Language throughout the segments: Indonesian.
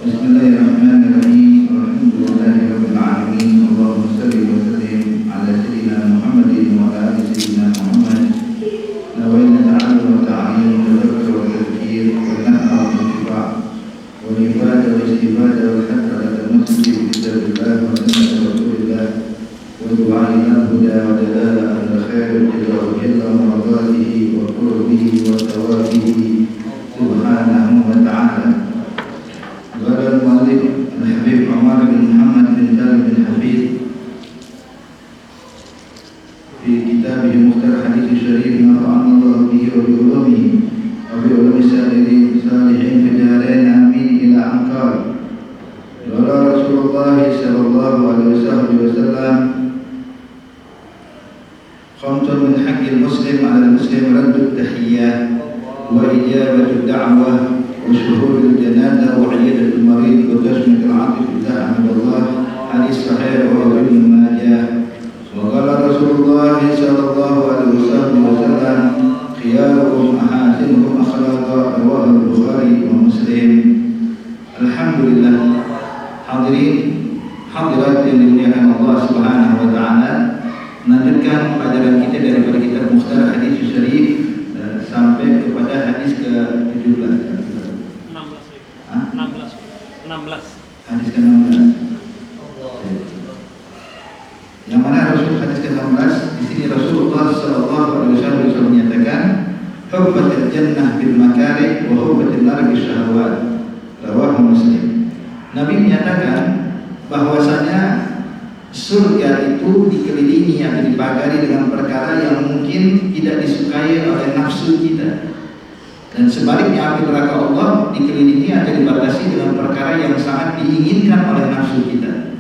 Bismillahirrahmanirrahim. Alhamdulillahirabbil alamin. Allahumma shalli wa sallim ala sayyidina Muhammadin wa ala ali sayyidina Muhammad. Nawaina ta'allum wa ta'lim wa tadhakkur wa tadhkir wa nahwa wa intifa' wa ifada wa istifada wa hatta la tamassu bi kitabillah wa sunnati rasulillah wa du'a ila huda wa dalala ala khair wa jalla maradatihi wa qurbihi wa thawabihi subhanahu wa ta'ala. قال المؤلف الحبيب عمر بن محمد بن سالم بن حفيظ في كتابه مختار حديث الشريف نفعنا الله به وبعلومه وبعلوم السائرين الصالحين في الدارين آمين إلى أن قال قال رسول الله صلى الله عليه وسلم خمس من حق المسلم على المسلم رد التحيات وإجابة الدعوة وشهود الجنازة وعيادة المريض وتشميت العاطف إذا حمد الله. حديث صحيح رواه ابن ماجه. وقال رسول الله صلى الله عليه وسلم خياركم أحاسنكم أخلاقا رواه البخاري ومسلم. Alhamdulillah, hadirin hadirat yang dimuliakan Allah Subhanahu wa taala, melanjutkan pelajaran kita daripada kitab Mukhtar Hadis Syarif sampai kepada hadis ke-17. 16. Hadis ke-16. Yang mana Rasul hadis ke-16 di sini Rasulullah sallallahu alaihi wasallam menyatakan hubbatul jannah bil makarih wa hubbatul nar bis syahawat. Rawahu Muslim. Nabi menyatakan bahwasanya surga itu dikelilingi atau dipagari dengan perkara yang mungkin tidak disukai oleh nafsu kita. Dan sebaliknya api neraka Allah dikelilingi atau dibatasi dengan perkara yang sangat diinginkan oleh nafsu kita.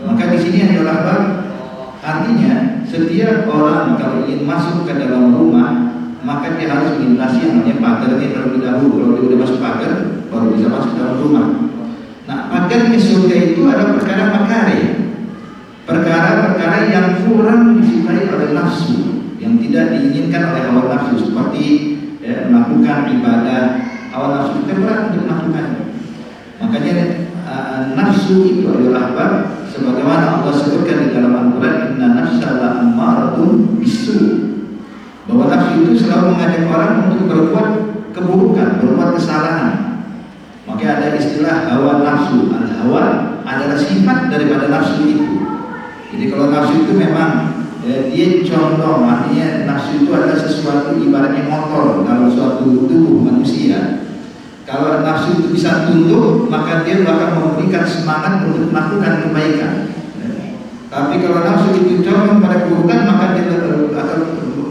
Maka di sini adalah bab, artinya setiap orang kalau ingin masuk ke dalam rumah maka dia harus melintasi yang namanya pagarnya terlebih dahulu. Kalau dia sudah masuk pagar baru bisa masuk dalam rumah. Nah, pagarnya surga itu ada perkara makarih, perkara-perkara yang kurang disukai oleh nafsu, yang tidak diinginkan oleh hawa nafsu, seperti melakukan ibadah. Hawa nafsu kita berat untuk melakukannya. Makanya nafsu itu adalah bab sebagaimana Allah sebutkan di dalam Al-Quran, inna nafsa la'ammaratun bisu, bahwa nafsu itu selalu mengajak orang untuk berbuat keburukan, berbuat kesalahan. Maka ada istilah hawa nafsu. Al-hawa adalah sifat daripada nafsu itu. Jadi kalau nafsu itu memang dia condong, artinya nafsu itu adalah sesuatu ibaratnya motor dalam suatu tubuh manusia. Kalau nafsu itu bisa tunduk, maka dia akan memberikan semangat untuk melakukan kebaikan. Tapi kalau nafsu itu condong pada keburukan, maka dia akan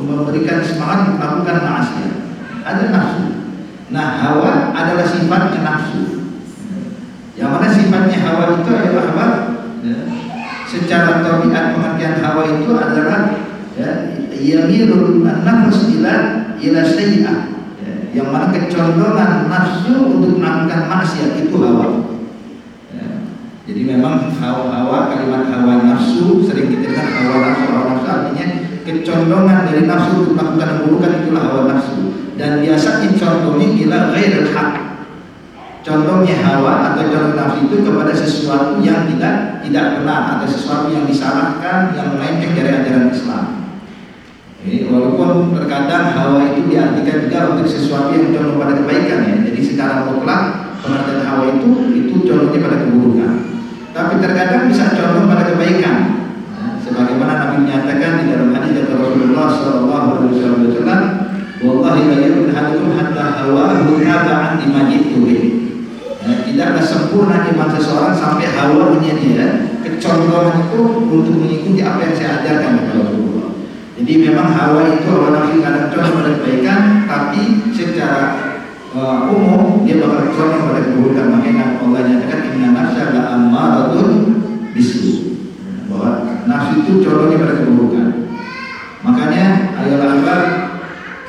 memberikan semangat untuk melakukan maksiat. Ada nafsu. Nah, hawa adalah sifatnya nafsu. Yang mana sifatnya hawa itu adalah apa? Secara tabiat pengertian hawa itu adalah yamirul an-nafs ila sayyi'ah, yang mana kecondongan nafsu untuk melakukan maksiat itu hawa. Jadi memang hawa, kalimat hawa nafsu sering kita dengar hawa nafsu artinya kecondongan dari nafsu untuk melakukan keburukan, itulah hawa nafsu. Dan biasanya contohnya ila ghairil haq. Contohnya hawa atau contoh nafsu itu kepada sesuatu yang tidak benar atau sesuatu yang disalahkan, yang melenceng dari ajaran Islam. Walaupun terkadang hawa itu diartikan juga untuk sesuatu yang condong pada kebaikan, ya. Jadi secara mutlak pengertian hawa itu condongnya pada keburukan. Tapi terkadang bisa condong pada kebaikan. Sebagaimana Nabi menyatakan di dalam hadis dari Rasulullah sallallahu alaihi wasallam, wallahi la yu'minu ahadukum hatta hawahu taba'an lima ji'tu bihi. Tidaklah sempurna iman seseorang sampai hawanya dia, kecondongan itu untuk mengikuti apa yang saya ajarkan kepada Rasulullah. Jadi memang hawa itu hawa nafsu kadang condong pada kebaikan, tapi secara umum dia bakal condong pada keburukan. Makanya Allah nyatakan inna nafsa la'ammaratun bisu, bahwa nafsu itu condongnya pada keburukan. Makanya ayolah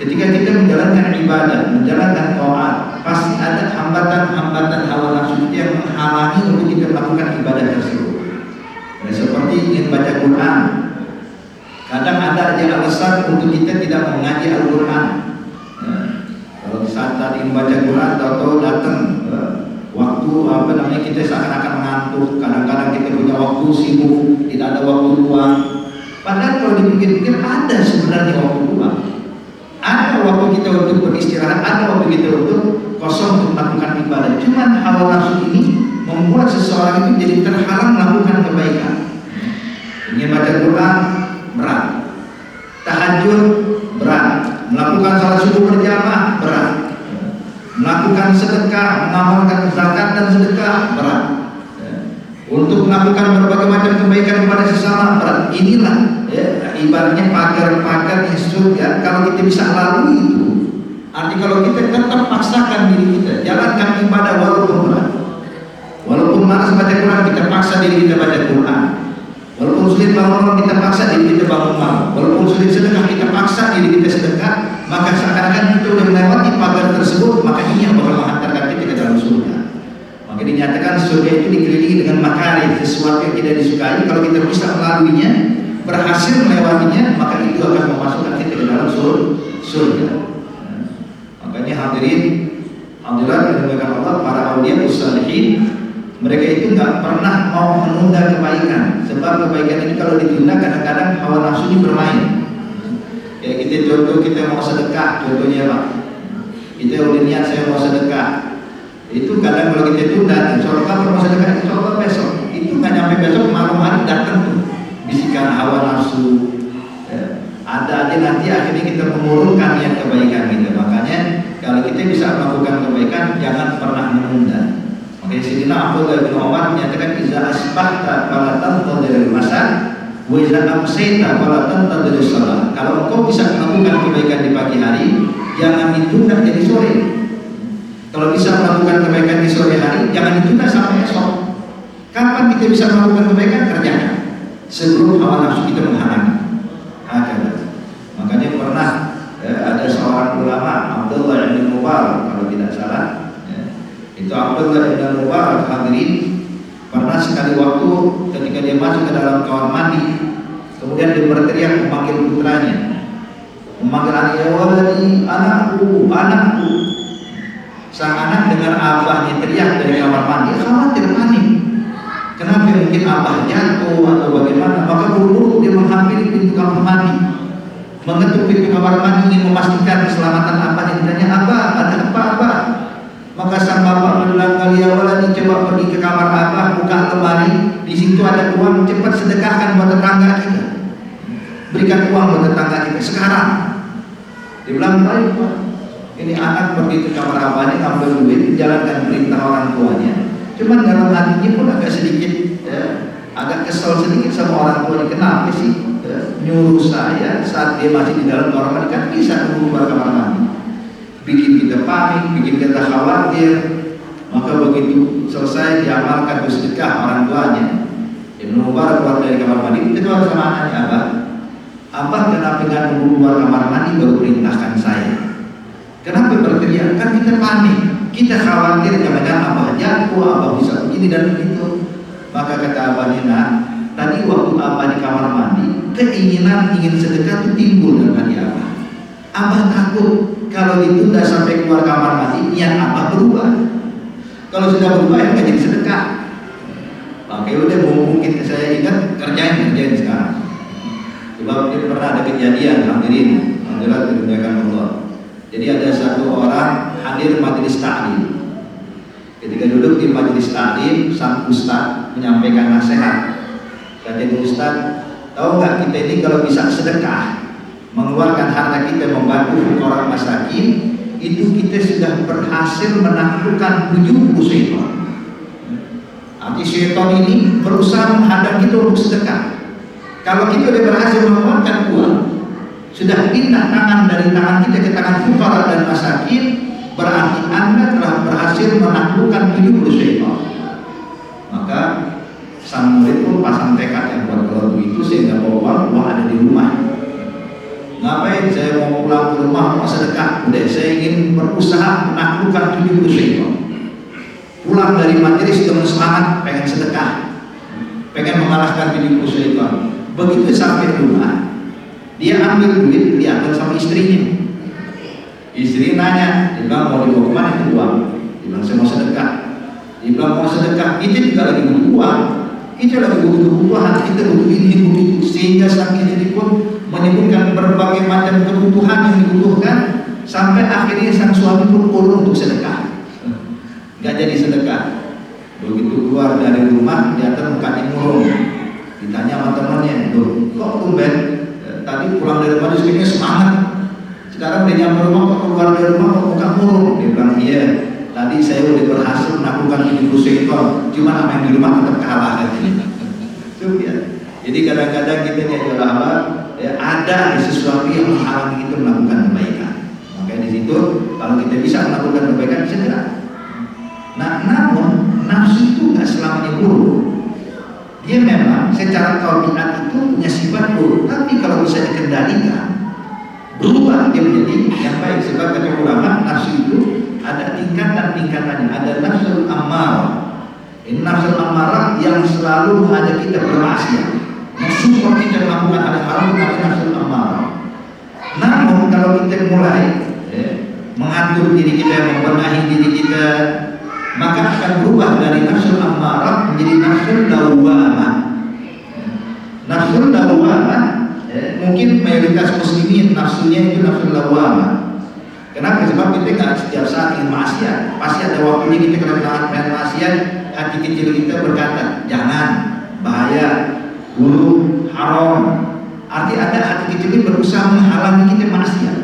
ketika kita menjalankan ibadah, menjalankan taat, pasti ada hambatan-hambatan hawa nafsu yang menghalangi untuk kita melakukan ibadah tersebut. Seperti ingin baca Quran, kadang ada aja alasan untuk kita tidak mengaji Al-Quran. Kalau saat ingin baca Quran, tahu-tahu datang waktu kita seakan-akan mengantuk. Kadang-kadang kita punya waktu sibuk, tidak ada waktu luang. Padahal kalau dipikir-pikir ada sebenarnya waktu luang. Ada waktu kita untuk beristirahat, ada waktu kita untuk kosong untuk melakukan ibadah. Cuman hawa nafsu ini membuat seseorang itu jadi terhalang melakukan kebaikan. Ingin baca Quran berat, tahajud berat, melakukan salat subuh berjamaah berat, melakukan sedekah, mengamalkan zakat dan sedekah berat, untuk melakukan berbagai macam kebaikan kepada sesama berat. Inilah ibaratnya pagar-pagar surga. Kalau kita bisa lalui itu, arti kalau kita tetap paksakan diri kita jalankan ibadah walaupun berat, walaupun malas baca Quran, kita paksa diri kita baca Quran. Walaupun sulit bangun malam, kita paksa diri kita bangun malam. Walaupun sulit sedekah, kita paksa diri kita sedekah. Maka seakan-akan kita sudah melewati pagar tersebut, maka ini yang bakal menghantarkan kita ke dalam surga. Maka dinyatakan surga itu dikelilingi dengan makarih, sesuatu yang tidak disukai. Kalau kita bisa melaluinya, berhasil melewatinya, maka itu akan memasukkan kita ke dalam surga. Makanya hadirin, hadirat yang dimuliakan Allah, para auliya ussalihin, mereka itu nggak pernah mau menunda kebaikan. Sebab kebaikan ini kalau ditunda kadang-kadang hawa nafsu ini bermain. Ya kita contoh, kita mau sedekah, contohnya Pak, kita udah niat saya mau sedekah, itu kadang kalau kita tunda, insya Allah mau sedekah, insya Allah besok, itu nggak nyampe besok, malam hari datang tuh bisikan hawa nafsu. Ada aja nanti akhirnya kita mengurungkan niat kebaikan kita. Makanya kalau kita bisa melakukan kebaikan, jangan pernah menunda. Makanya Sayyidina Abdullah bin Umar menyatakan, iza asbahta fala tantadhiril masa wa iza amsayta fala tantadhiril shalah. Kalau engkau bisa melakukan kebaikan di pagi hari, jangan ditunda jadi sore. Kalau bisa melakukan kebaikan di sore hari, jangan ditunda sampai esok. Kapan kita bisa melakukan kebaikan? Kerjakan sebelum hawa nafsu kita menghalangi. Makanya pernah ada seorang ulama, Abdullah bin Mubarak kalau tidak salah. Itu Abdullah bin Mubarak, hadirin, pernah sekali waktu ketika dia masuk ke dalam kamar mandi, kemudian dia berteriak memanggil putranya, memanggil anaknya, waladi, anakku, anakku. Sang anak dengar abahnya teriak dari kamar mandi, khawatir, panik. Kenapa? Mungkin abah jatuh atau bagaimana? Maka buru-buru dia menghampiri pintu kamar mandi, mengetuk pintu kamar mandi ingin memastikan keselamatan abahnya. Ditanya, abah, ada apa abah? Maka sang bapak bilang, kalian waladi, coba pergi ke kamar abah, buka lemari, di situ ada uang, cepat sedekahkan buat tetangga kita, berikan uang buat tetangga kita sekarang. Dia bilang, baik Pak. Ini anak pergi ke kamar abahnya, ngambil duit, menjalankan perintah orang tuanya. Cuman dalam hatinya pun agak sedikit, agak kesel sedikit sama orang tuanya. Kenapa sih nyuruh saya saat dia masih di dalam kamar mandi? Kan bisa keluar kamar mandi, bikin kita panik, bikin kita khawatir. Maka begitu selesai diamalkan bersedekah orang tuanya, Ibnu Mubarak keluar dari kamar mandi, itu keluar sama anaknya, abah kenapa nggak nunggu keluar kamar mandi baru perintahkan saya? Kenapa berteriak? Kan kita panik, kita khawatir jangan-jangan abah jatuh, abah bisa begini dan begitu. Maka kata abahnya, nah, tadi waktu abah di kamar mandi, keinginan ingin sedekah itu timbul dalam hati abah. Abah takut kalau ditunda sampai keluar kamar mandi, niat abah berubah. Kalau sudah berubah, ya nggak jadi sedekah. Oke, udah mungkin saya ingat, kerjain sekarang. Sebab ini pernah ada kejadian, hadirin, alhamdulillah dimuliakan Allah. Jadi ada satu orang hadir majelis taklim. Ketika duduk di majelis taklim, sang ustaz menyampaikan nasihat. Kata ustaz, tahu nggak kita ini kalau bisa sedekah, mengeluarkan harta kita membantu orang masakin, itu kita sudah berhasil menaklukkan 70 syaitan. Arti syaitan ini berusaha menghadang kita untuk sedekah. Kalau kita sudah berhasil mengeluarkan uang, sudah pindah tangan dari tangan kita ke tangan fuqara dan masakin, berarti Anda telah berhasil menaklukkan 70 syaitan. Maka sang murid pun pasang tekad yang buat kalau begitu saya nggak bawa uang ada di rumah. Ngapain saya mau pulang ke rumah mau sedekah? Udah, saya ingin berusaha menaklukkan 70 syaitan. Pulang dari majelis dengan semangat pengen sedekah, pengen mengalahkan 70 syaitan. Begitu sampai rumah, dia ambil duit, diambil sama istrinya. Istri nanya, dia bilang mau dibawa kemana itu uang? Dia bilang saya mau sedekah. Dia Bilang mau sedekah, kita juga lagi butuh uang. Kita lagi butuh kebutuhan, kita butuh ini, butuh itu. Sehingga sang istri pun menyebutkan berbagai macam kebutuhan yang dibutuhkan, sampai akhirnya sang suami pun urung untuk sedekah. Gak jadi sedekah. Begitu keluar dari rumah, dia mukanya murung. Ditanya sama temannya, "Loh, kok tumben? Tadi pulang dari rumah kayaknya semangat. Sekarang dia nyampe rumah kok keluar dari rumah kok muka murung?" Dia bilang, "Iya, tadi saya udah berhasil melakukan 70 sektor, cuma apa yang di rumah tetap kalah." Ya. Jadi kadang-kadang kita jadi ulama, ya, ada sesuatu yang menghalangi kita melakukan kebaikan. Makanya di situ kalau kita bisa melakukan kebaikan segera. Nah, namun nafsu itu nggak selamanya buruk. Dia memang secara tabiat itu punya sifat buruk, tapi kalau bisa dikendalikan, berubah dia menjadi yang baik. Sebab kata ulama, nafsu itu ada tingkatan-tingkatannya. Ada nafsul ammarah. Ini nafsul ammarah yang selalu mengajak kita bermaksiat, mensupport kita melakukan hal yang haram, itu nafsul ammarah. Namun kalau kita mulai mengatur diri kita, membenahi diri kita, maka akan berubah dari nafsul ammarah menjadi nafsul lawwamah. Nafsul lawwamah, mungkin mayoritas muslimin nafsunya itu nafsul lawwamah. Kenapa? Sebab kita nggak setiap saat ingin maksiat. Pasti ada waktunya kita kalau main maksiat, hati kecil kita berkata, "Jangan, bahaya, buruk, haram." Arti ada hati kecil ini berusaha menghalangi kita maksiat.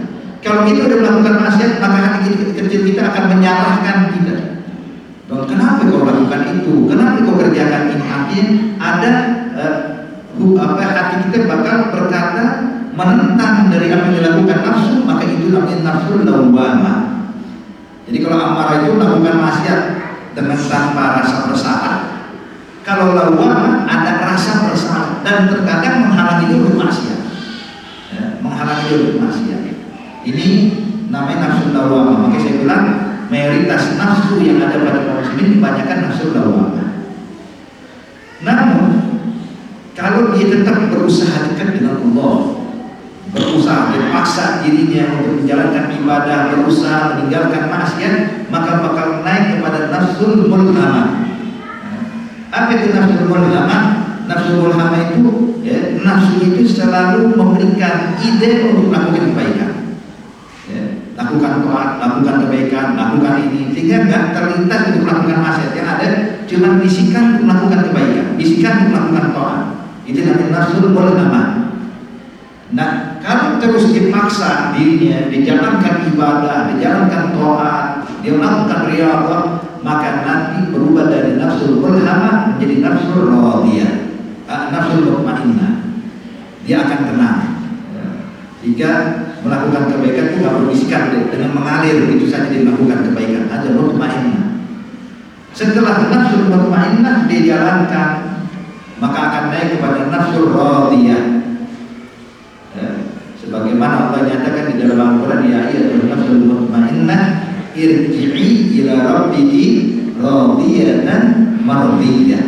Kalau kita sudah melakukan maksiat, maka hati kecil kita akan menyalahkan kita. Dan kenapa kau lakukan itu? Kenapa kau kerjakan ini? Artinya ada hati kita bakal berkata menentang dari apa yang dilakukan nafsu, maka itu namanya nafsu lawwamah. Jadi kalau amarah itu melakukan maksiat dengan tanpa rasa bersalah. Kalau lawwamah ada rasa bersalah dan terkadang menghalangi dia bermaksiat. Ya, menghalangi dia bermaksiat. Ini namanya nafsu lawwamah. Makanya saya bilang mayoritas nafsu yang ada pada kaum muslimin kebanyakan nafsu lawwamah. Namun kalau dia tetap berusaha dekat dengan Allah, berusaha dipaksa dirinya untuk menjalankan ibadah, berusaha meninggalkan maksiat, maka bakal naik kepada nafsul mulhamah. Apa itu nafsul mulhamah? Nafsul mulhamah itu, ya, nafsu itu selalu memberikan ide untuk melakukan kebaikan. Lakukan taat, lakukan kebaikan, lakukan ini, sehingga nggak terlintas untuk melakukan maksiat. Yang ada cuma bisikan untuk melakukan kebaikan, bisikan untuk melakukan taat. Itu namanya nafsul mulhamah. Nah, kalau terus dipaksa dirinya, dijalankan ibadah, dijalankan taat, dia melakukan riyadhah, maka nanti berubah dari nafsul mulhamah menjadi nafsul radiyah, nafsul mutmainnah. Dia akan tenang. Jika melakukan kebaikan itu nggak berbisikan dengan mengalir begitu saja dia melakukan kebaikan, ada mutmainnah. Setelah nafsul mutmainnah dijalankan, maka akan naik kepada nafsul radiyah. Sebagaimana Allah nyatakan di dalam Al-Quran, ya ayyuhan nafsul mutmainnah irji'i ila rabbiki radiyatan mardiyah.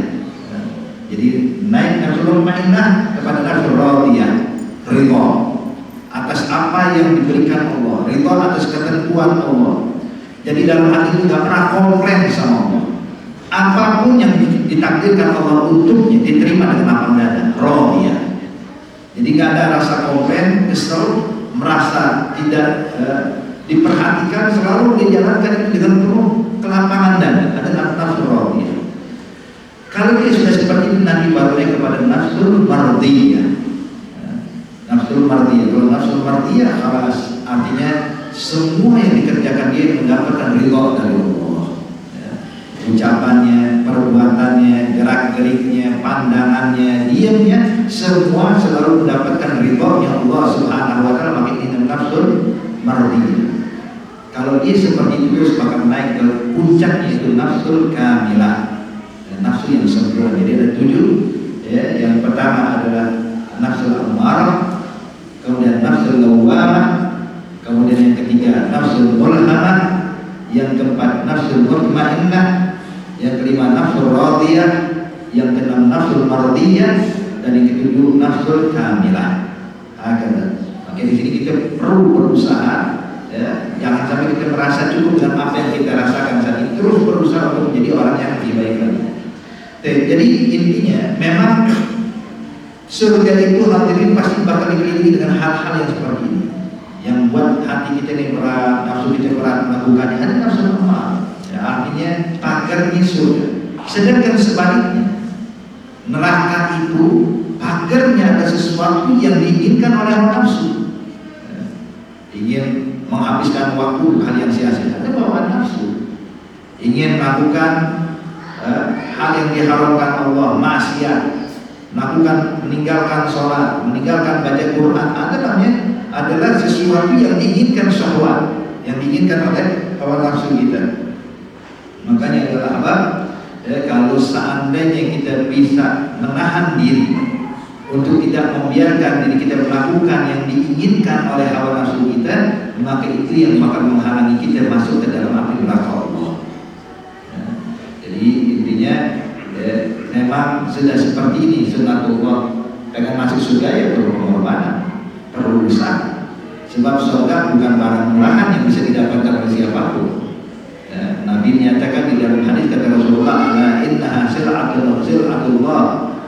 Jadi naik nafsul mutmainnah kepada nafsul radiyah, ridha atas apa yang diberikan Allah, ridha atas ketentuan Allah. Jadi dalam hati itu tidak pernah komplain sama Allah. Apapun yang ditakdirkan Allah untuknya diterima dengan lapang dada, radiyah. Jadi nggak ada rasa komplain, kesel, merasa tidak diperhatikan, selalu dijalankan itu dengan penuh kelapangan dada. Ada nafsu radiyah. Kalau dia sudah seperti itu, nanti baru naik kepada nafsu mardiyah. Nafsu mardiyah. Kalau nafsu mardiyah, artinya semua yang dikerjakan dia mendapatkan ridha dari Allah. Ucapannya, perbuatannya, gerak-geriknya, pandangannya, diamnya, semua selalu mendapatkan ridhonya Allah Subhanahu wa taala. Maka ini nafsul mardiyah. Kalau dia seperti itu terus maka naik ke puncaknya itu nafsul kamilah, nafsu yang sempurna. Jadi ada 7. Ya, yang pertama adalah nafsul ammarah, kemudian nafsul lawwamah, kemudian yang ketiga nafsul mulhamah, yang keempat nafsul mutmainnah, yang kelima nafsul radiyah, yang keenam nafsul mardiyah, dan yang ketujuh nafsul kamilah. Maka di sini kita perlu berusaha, ya, jangan sampai kita merasa cukup dengan apa yang kita rasakan saat ini, terus berusaha untuk menjadi orang yang lebih baik Jadi intinya memang surga itu hadirin pasti bakal dikelilingi dengan hal-hal yang seperti ini, yang buat hati kita ini berat, nafsu kita berat melakukannya. Ada nafsu normal, ya, artinya pagarnya surga. Sedangkan sebaliknya, neraka itu pagarnya ada sesuatu yang diinginkan oleh nafsu, ya, ingin menghabiskan waktu hal yang sia-sia, ada bawaan nafsu, ingin melakukan hal yang diharamkan Allah, maksiat, melakukan, meninggalkan sholat, meninggalkan baca Quran, adalah sesuatu yang diinginkan syahwat, yang diinginkan oleh hawa nafsu kita. Makanya adalah apa? Kalau seandainya kita bisa menahan diri untuk tidak membiarkan diri kita melakukan yang diinginkan oleh hawa nafsu kita, maka itu yang akan menghalangi kita masuk ke dalam api neraka Allah. Jadi intinya memang sudah seperti ini sunnatullah. Pengen masuk surga ya perlu pengorbanan, perlu usaha. Sebab surga bukan barang murahan yang bisa didapatkan oleh siapapun. Ya, Nabi menyatakan di dalam hadis kata Rasulullah, "Ala innaha sil'atullah,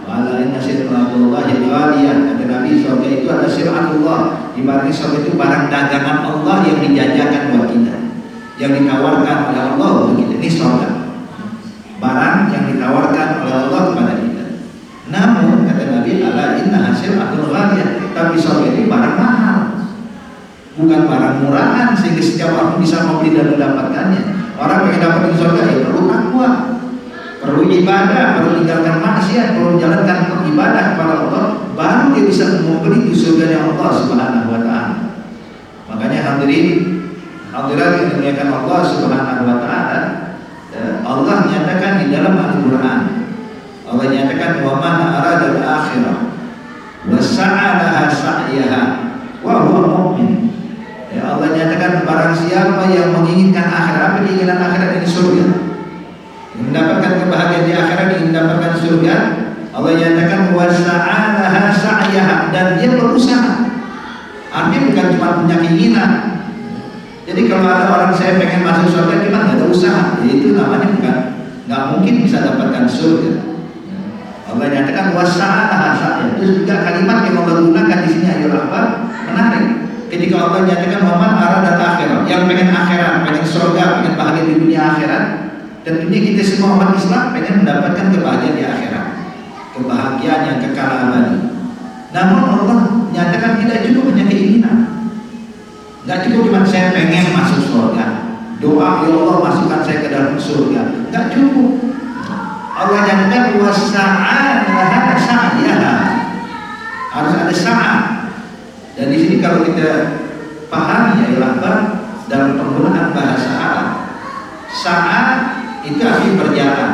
wa ala inna sil'atullah ghaliyah." Kata Nabi, surga itu adalah sil'atullah. Ibaratnya surga itu barang dagangan Allah yang dijajakan buat kita, yang ditawarkan oleh Allah untuk kita. Ini surga, barang yang ditawarkan oleh Allah kepada kita. Namun kata Nabi, ala inna hasil atul ghaliyah, tapi surga itu barang mahal, bukan barang murahan sehingga setiap orang bisa membeli dan mendapatkannya. Orang pengen dapat surga ya perlu takwa, perlu ibadah, perlu tinggalkan maksiat, perlu menjalankan ibadah kepada Allah, baru dia bisa membeli itu surganya Allah Subhanahu wa taala. Makanya hadirin hadirat yang dimuliakan Allah Subhanahu wa taala, Allah nyatakan di dalam Al-Quran, Allah nyatakan wa man arada al-akhirah wa sa'alaha sa'yaha wa huwa mu'min. Ya, Allah nyatakan barang siapa yang menginginkan akhirat, apa keinginan akhirat ini surga, yang mendapatkan kebahagiaan di akhirat, ingin mendapatkan surga, Allah nyatakan wa sa'alaha sa'yaha, dan dia berusaha. Artinya bukan cuma punya keinginan. Jadi kalau ada orang saya pengen masuk surga cuma nggak ada usaha, ya itu namanya bukan, nggak mungkin bisa dapatkan surga. Allah nyatakan wasa'alaha sa'ya. Terus juga kalimat yang Allah gunakan di sini adalah apa? Menarik. Ketika Allah nyatakan waman arada akhirat, yang pengen akhirat, pengen surga, pengen bahagia di dunia akhirat, tentunya kita semua umat Islam pengen mendapatkan kebahagiaan di akhirat, kebahagiaan yang kekal abadi. Namun Allah nyatakan tidak cukup hanya keinginan. Nggak cukup cuma saya pengen masuk surga, doa ya Allah masukkan saya ke dalam surga, nggak cukup. Allah nyatakan wasa'alaha sa'yaha, harus ada sa'a. Dan di sini kalau kita pahami adalah dalam penggunaan bahasa Arab, sa'a itu arti berjalan,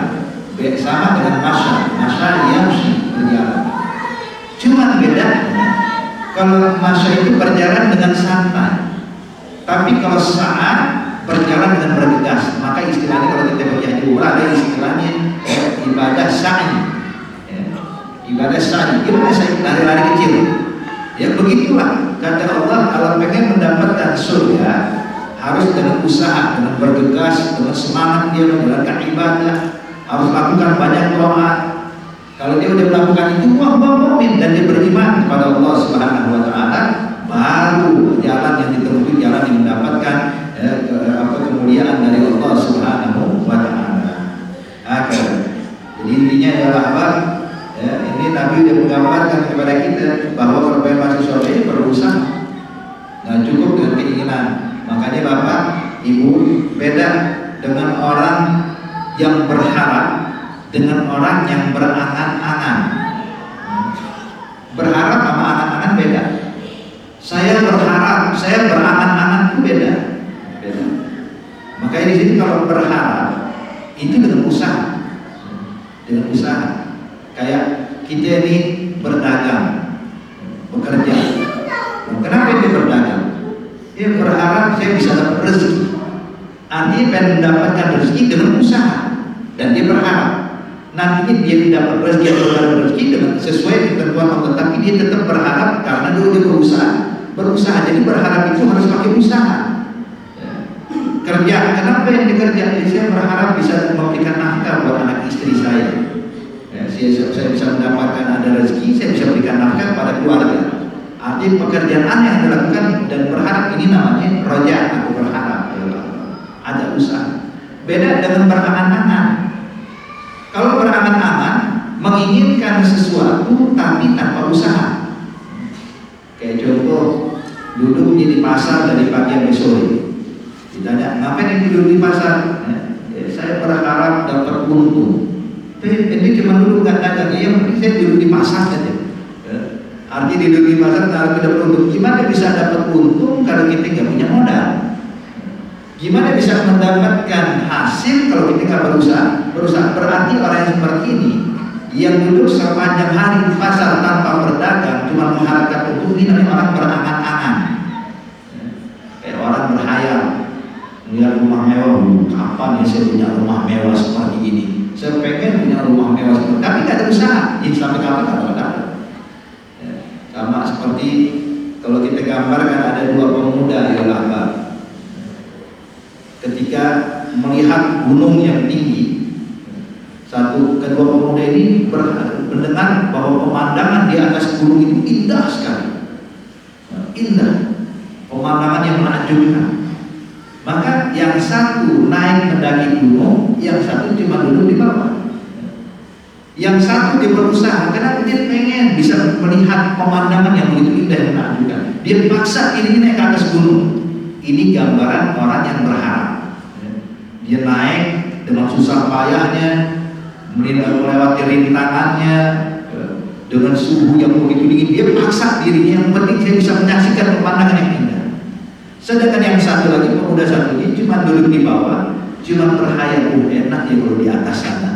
sama dengan masa yang berjalan. Cuma bedanya kalau masa itu berjalan dengan santai, tapi kalau saat berjalan dengan bergegas, maka istilahnya kalau kita baca di Quran ada istilahnya ibadah sa'i. Ya, ibadah sa'i, gimana sa'i? Lari-lari kecil. Ya begitulah kata Allah, kalau pengen mendapatkan surga harus dengan usaha, dengan bergegas, dengan semangat dia menjalankan ibadah, harus lakukan banyak doa. Kalau dia sudah melakukan itu, wah mukmin dan dia beriman kepada Allah Subhanahu wa taala, baru jalan yang ditempuh, jalan yang mendapatkan kemuliaan dari Allah Subhanahu wa taala. Jadi intinya adalah apa? Ya, ini Nabi sudah menggambarkan kepada kita bahwa kalau pengen masuk surga ini perlu usaha, nggak cukup dengan keinginan. Makanya Bapak, Ibu, beda dengan orang yang berharap dengan orang yang berangan-angan. Berharap sama angan-angan beda. Saya berharap, saya berangan-angan itu beda. Makanya di sini kalau berharap itu dengan usaha, Kayak kita ini berdagang, bekerja. Kenapa dia berdagang? Dia berharap saya bisa dapat rezeki. Artinya pengen mendapatkan rezeki dengan usaha, dan dia berharap nantinya dia mendapat rezeki atau rezeki dengan sesuai ketentuan Allah. Tapi dia tetap berharap karena dulu dia berusaha. Jadi berharap itu harus pakai usaha. Kerja, kenapa yang dikerja? Saya berharap bisa memberikan nafkah buat anak istri saya. saya bisa mendapatkan ada rezeki, saya bisa berikan nafkah pada keluarga. Artinya pekerjaan yang dilakukan dan berharap ini namanya roja, aku berharap ada usaha. Beda dengan berangan-angan. Kalau berangan-angan menginginkan sesuatu tapi tanpa usaha. Kayak contoh, duduk di pasar dari pagi sampai sore. Ditanya, ngapain ini duduk di pasar? Saya berharap dapat untung. Ini cuma duduk nggak dagang. Yang penting saya duduk di pasar saja. Artinya duduk di pasar tapi dapat untung. Gimana bisa dapat untung kalau kita nggak punya modal? Gimana bisa mendapatkan hasil kalau kita nggak berusaha? Berusaha berarti orang yang seperti ini, yang duduk sepanjang hari di pasar tanpa berdagang, cuma mengharapkan untung, ini namanya orang berangan-angan. Kayak orang berhayal, melihat rumah mewah, kapan ya saya punya rumah mewah seperti ini? Saya pengen punya rumah mewah seperti ini, tapi nggak ada usaha. Jadi sampai kapan nggak ada. Sama seperti kalau kita gambarkan ada dua pemuda yang lapar. Ketika melihat gunung yang tinggi, kedua pemuda ini mendengar bahwa pemandangan di atas gunung itu indah sekali, indah, pemandangan yang menakjubkan. Maka yang satu naik mendaki gunung, yang satu cuma duduk di bawah. Yang satu dia berusaha karena dia pengen bisa melihat pemandangan yang begitu indah dan menakjubkan. Dia paksa dirinya naik ke atas gunung. Ini gambaran orang yang berharap. Dia naik dengan susah payahnya, melewati rintangannya, dengan suhu yang begitu dingin. Dia paksa dirinya, yang penting saya bisa menyaksikan pemandangan yang indah. Sedangkan yang satu lagi, pemuda satu ini cuma duduk di bawah, cuma berhayal, enak ya kalau di atas sana,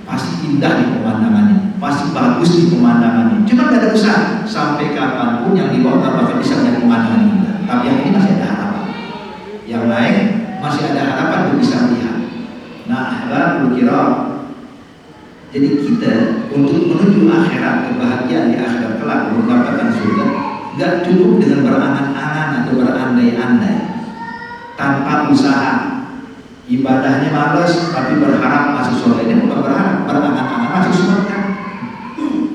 pasti indah di pemandangannya, pasti bagus di pemandangannya. Cuma gak ada usaha. Sampai kapanpun yang di bawah gak bakal bisa melihat pemandangan indah. Tapi yang ini masih ada harapan. Yang naik masih ada harapan untuk bisa melihat. Nah, ahbabul kiram, jadi kita untuk menuju akhirat, kebahagiaan di akhirat kelak, mendapatkan surga, gak cukup dengan berangan-angan atau berandai-andai tanpa usaha. Ibadahnya malas tapi berharap masuk surga. Ini bukan berharap, berangan-angan masuk surga.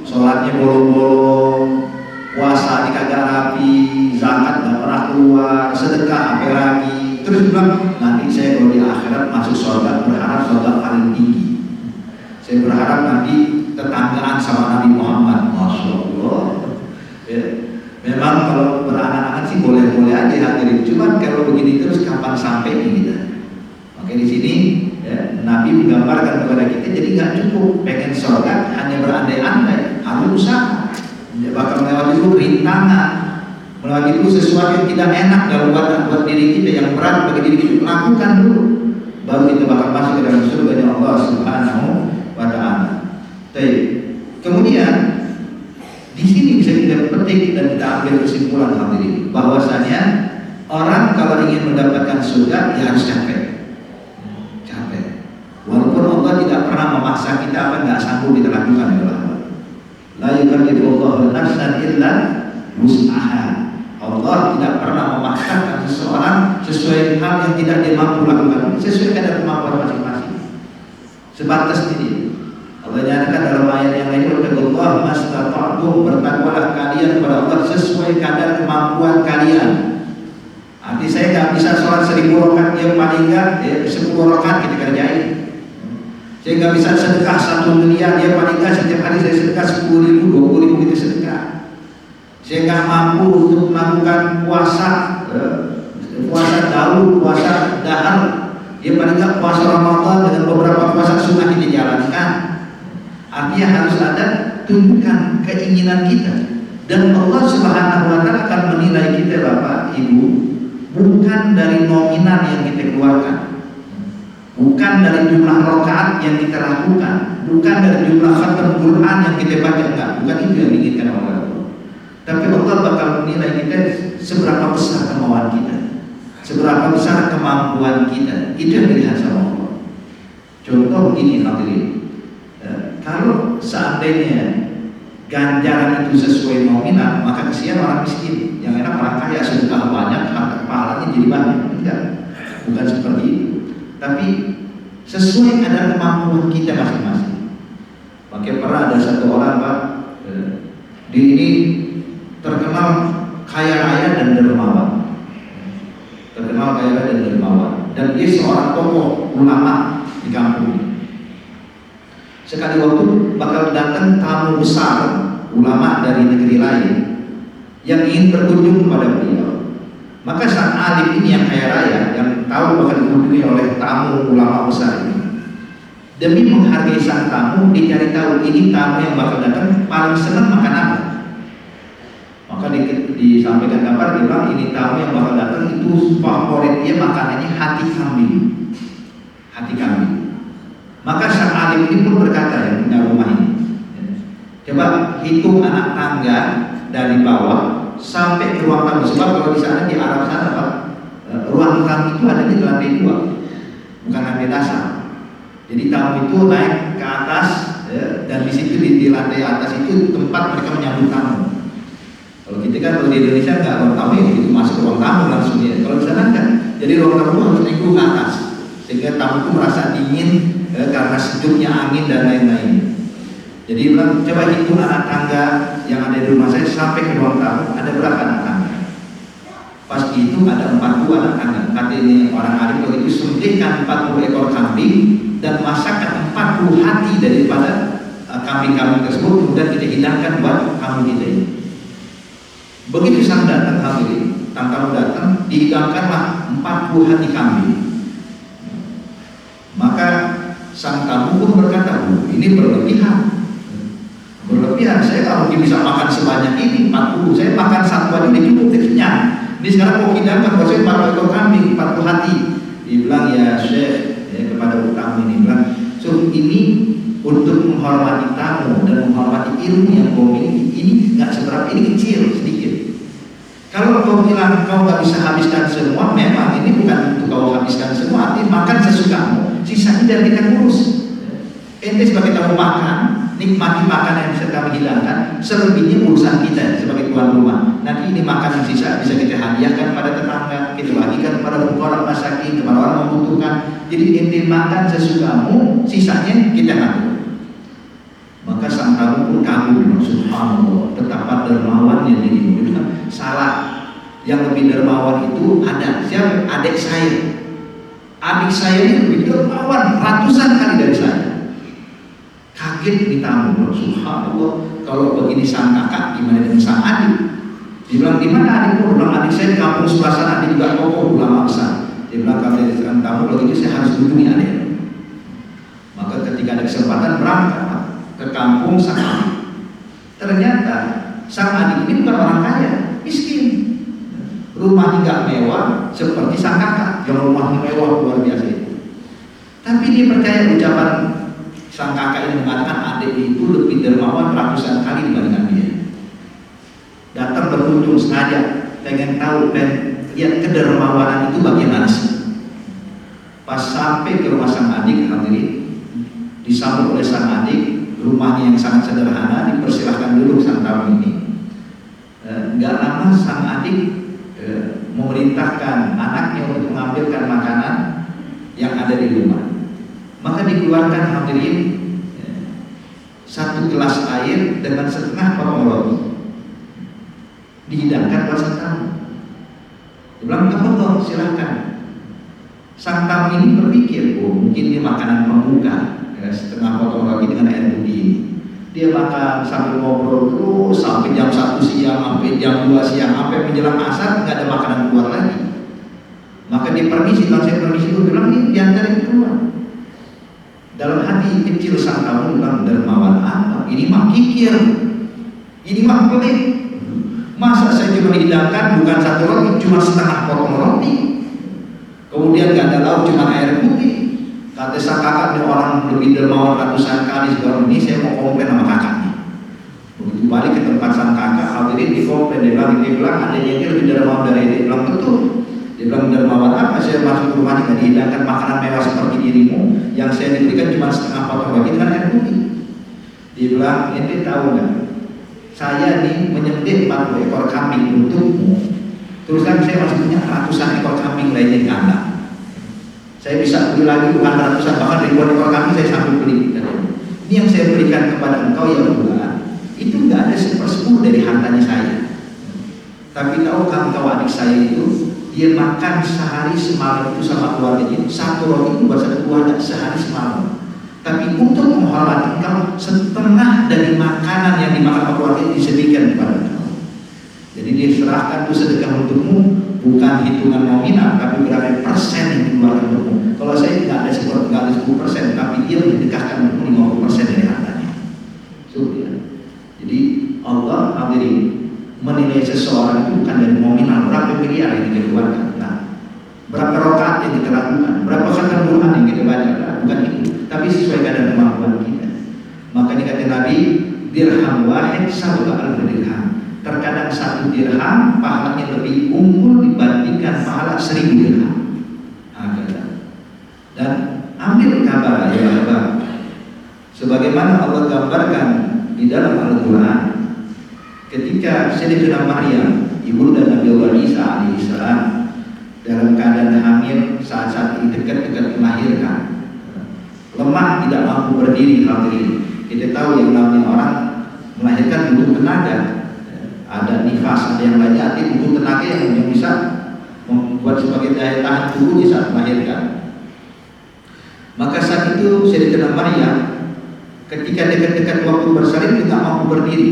Sholatnya bolong-bolong, puasa di kagak rapi, zakat gak pernah keluar, sedekah apa lagi, terus bilang nanti saya kalau di akhirat masuk surga, berharap surga paling tinggi. Saya berharap nanti tetanggaan sama Nabi Muhammad. Masya Allah. Ya. Memang kalau berangan-angan sih boleh-boleh aja hadirin. Cuman kalau begini terus kapan sampai kita? Oke, di sini ya, Nabi menggambarkan kepada kita, jadi nggak cukup pengen surga hanya berandai-andai, harus usaha. Dia bakal melewati dulu rintangan, melewati dulu sesuatu yang tidak enak dalam buat diri kita, yang berat bagi diri kita, lakukan dulu, baru kita bakal masuk ke dalam surga Allah Subhanahu wa Ta'ala. Kemudian di sini bisa kita petik dan kita ambil kesimpulan hadirin, bahwasanya orang kalau ingin mendapatkan surga dia harus capek. Walaupun Allah tidak pernah memaksa kita apa nggak sanggup kita lakukan, ya Allah. La yukallifullahu nafsan illa wus'aha. Allah tidak pernah memaksakan seseorang sesuai hal yang tidak dia mampu lakukan, sesuai kadar kemampuan masing-masing. Sebatas ini. Allah nyatakan dalam ayat yang lain, "Wattaqullaha mastata'tum", bertakwalah kalian kepada Allah sesuai kadar kemampuan kalian. Arti saya nggak bisa sholat 1000 rakaat, yang paling nggak 10 rakaat kita kerjain. Saya nggak bisa sedekah 1 miliar, dia paling nggak setiap hari saya sedekah 10.000, 20.000 kita sedekah. Saya nggak mampu untuk melakukan puasa daun, puasa dahar, dia paling nggak puasa Ramadan dengan beberapa puasa sunnah kita jalankan. Artinya harus ada tunjukkan keinginan kita, dan Allah Subhanahu wa Ta'ala akan menilai kita, Bapak Ibu, bukan dari nominal yang kita keluarkan, bukan dari jumlah rakaat yang kita lakukan, bukan dari jumlah khatam Quran yang kita baca, enggak, bukan itu yang diinginkan oleh Allah. Tapi Allah bakal menilai kita seberapa besar kemauan kita, seberapa besar kemampuan kita. Itu yang dilihat sama Allah. Contoh ini hadirin, kalau seandainya ganjaran itu sesuai nominal, maka kesian orang miskin. Yang enak orang kaya, sedekah banyak, harta pahalanya jadi banyak. Tidak, bukan seperti itu. Tapi sesuai kadar kemampuan kita masing-masing. Maka Makanya pernah ada satu orang Pak, di ini terkenal kaya raya dan dermawan, dan dia seorang tokoh ulama di kampung. Sekali waktu bakal datang tamu besar ulama dari negeri lain yang ingin berkunjung kepada beliau. Maka sang alim ini yang kaya raya, yang tahu bakal dikunjungi oleh tamu ulama besar ini, demi menghargai sang tamu, dia cari tahu ini tamu yang bakal datang paling senang makan apa. Maka disampaikan kabar, dia bilang ini tamu yang bakal datang itu favorit dia makanannya hati kambing. Maka sang alim ini pun berkata, yang punya rumah ini, coba hitung anak tangga dari bawah sampai ke ruang tamu. Sebab kalau di sana, di Arab sana Pak, ruang tamu itu ada di lantai 2, bukan lantai dasar. Jadi tamu itu naik ke atas, dan di situ di lantai atas itu tempat mereka menyambut tamu. Kalau kita kan, kalau di Indonesia nggak, ruang tamu ya itu masuk ke ruang tamu langsung ya. Kalau di sana kan, jadi ruang tamu harus naik ke atas sehingga tamu itu merasa dingin karena sejuknya angin dan lain-lain. Jadi bilang, coba hitung anak tangga yang ada di rumah saya sampai ke ruang tamu, ada berapa anak tangga? Pas itu ada 40 anak tangga. Kata ini orang alim, kalau itu sembelihkan 40 ekor kambing dan masakkan 40 hati daripada kambing-kambing tersebut, kemudian kita hidangkan buat kambing kita ini. Begitu sang datang hadirin, tamu datang, dihidangkanlah 40 hati kambing. Maka sang tamu pun berkata, ini berlebihan. Saya nggak mungkin bisa makan sebanyak ini 40. Saya makan satu aja udah cukup, kenyang. Ini sekarang mau hidangkan buat saya 40 ekor kambing, 40 hati. Dibilang ya Syekh, kepada tamu ini bilang, so ini untuk menghormati tamu dan menghormati ilmu yang kau miliki, ini nggak seberapa, ini kecil sedikit. Kalau kau bilang kau nggak bisa habiskan semua, memang ini bukan untuk kau habiskan semua, artinya makan sesukamu, sisanya biar kita urus. Ente sebagai tamu makan, nikmati makanan yang bisa kami hilangkan, selebihnya urusan kita sebagai tuan rumah. Nanti ini makanan sisa bisa kita hadiahkan pada tetangga, kita bagikan kepada orang masakin, kepada orang membutuhkan. Jadi ente makan sesukamu, sisanya kita ngatur. Maka sang tamu pun kagum, subhanallah, betapa dermawannya dirimu. Itu kan salah. Yang lebih dermawan itu ada siapa? Adik saya. Adik saya ini lebih dermawan ratusan kali dari saya. Kaget nih tamu, subhanallah, kalau begini sang kakak gimana dengan sang adik? Dibilang, di mana adikmu? Dibilang, adik saya di kampung sebelah sana, adik juga tokoh ulama besar. Dia bilang, kalau dia tamu, kalau gitu saya harus kunjungi adik. Maka ketika ada kesempatan berangkat ke kampung sang adik. Ternyata sang adik ini bukan orang kaya, miskin. Rumahnya nggak mewah seperti sang kakak yang rumahnya mewah luar biasa itu. Tapi dia percaya ucapan sang kakak ini mengatakan adik itu lebih dermawan ratusan kali dibandingkan dia. Datang berkunjung sengaja, pengen tahu, pengen lihat kedermawanan itu bagaimana sih. Pas sampai ke rumah sang adik, hadirin, disambut oleh sang adik, rumahnya yang sangat sederhana, dipersilahkan dulu sang tamu ini. Nggak lama sang adik memerintahkan anaknya untuk mengambilkan makanan yang ada di rumah. Maka dikeluarkan hadirin satu gelas air dengan setengah potong roti, dihidangkan buat sang tamu. Dia bilang, potong, silahkan. Sang tamu ini berpikir, mungkin ini makanan pembuka, setengah potong roti dengan air putih. Dia makan sambil ngobrol terus sampai jam 1 siang, sampai jam 2 siang, sampai menjelang asar nggak ada makanan keluar lagi. Maka dia permisi, kalau saya permisi dulu, bilang ini diantarin keluar. Dalam hati kecil sang tamu bilang, dermawan apa? Ini mah kikir, ini mah pelit. Masa saya cuma dihidangkan bukan satu roti, cuma setengah potong roti. Kemudian nggak ada lauk, cuma air putih. Kata sang kakak, orang lebih dermawan ratusan kali sebelum ini, saya mau komplain sama kakaknya. Begitu balik ke tempat sang kakak, hadirin di komplain, dia bilang adanya ini lebih dermawan dari dia. Dia bilang, betul. Dia bilang, dermawan apa? Saya masuk ke rumahnya nggak dihidangkan makanan mewah seperti dirimu, yang saya diberikan cuma setengah potong roti dengan air putih. Dia bilang, ente tahu nggak? Saya nih menyembelih 40 ekor kambing untukmu. Terus kan saya masih punya ratusan ekor kambing lainnya di kandang. Saya bisa beli lagi bukan ratusan, bahkan ribuan ekor kambing saya sambil beli. ini yang saya berikan kepada engkau ya bulan, itu nggak ada 1/10 dari hartanya saya. Tapi tahukah engkau adik saya itu, dia makan sehari semalam itu sama keluarganya, 1 roti itu buat 1 keluarga sehari semalam. Tapi untuk menghormati engkau, setengah dari makanan yang dimakan keluarga disediakan kepada engkau. Jadi dia serahkan itu sedekah untukmu, bukan hitungan nominal, tapi berapa persen yang dikeluarkan untukmu. Kalau saya nggak ada 10%, tapi dia mendekatkan untukmu 50% dari hartanya. Ya. Jadi Allah hadirin menilai seseorang itu bukan dari nominal berapa miliar yang kita keluarkan, nah, berapa rakaat yang kita lakukan, berapa khatam Quran yang kita baca, nah, bukan itu, tapi sesuai kadar kemampuan kita. Makanya kata Nabi, dirham wahid sabqa alf dirham. Terkadang 1 dirham pahalanya lebih unggul dibandingkan pahala 1000 dirham. Dan ambil kabar ya Bapak, sebagaimana Allah gambarkan di dalam Al-Quran, ketika Sayyidatina Maryam, ibunda Nabi Allah Isa alaihissalam, dalam keadaan hamil saat dekat-dekat melahirkan, lemah tidak mampu berdiri hadirin. Kita tahu yang namanya orang melahirkan butuh tenaga, ada nifas, ada yang lainnya, arti butuh tenaga yang bisa membuat sebagai daya tahan tubuh di saat melahirkan. Maka saat itu Sayyidatina Maryam ketika dekat-dekat waktu bersalin tidak mampu berdiri,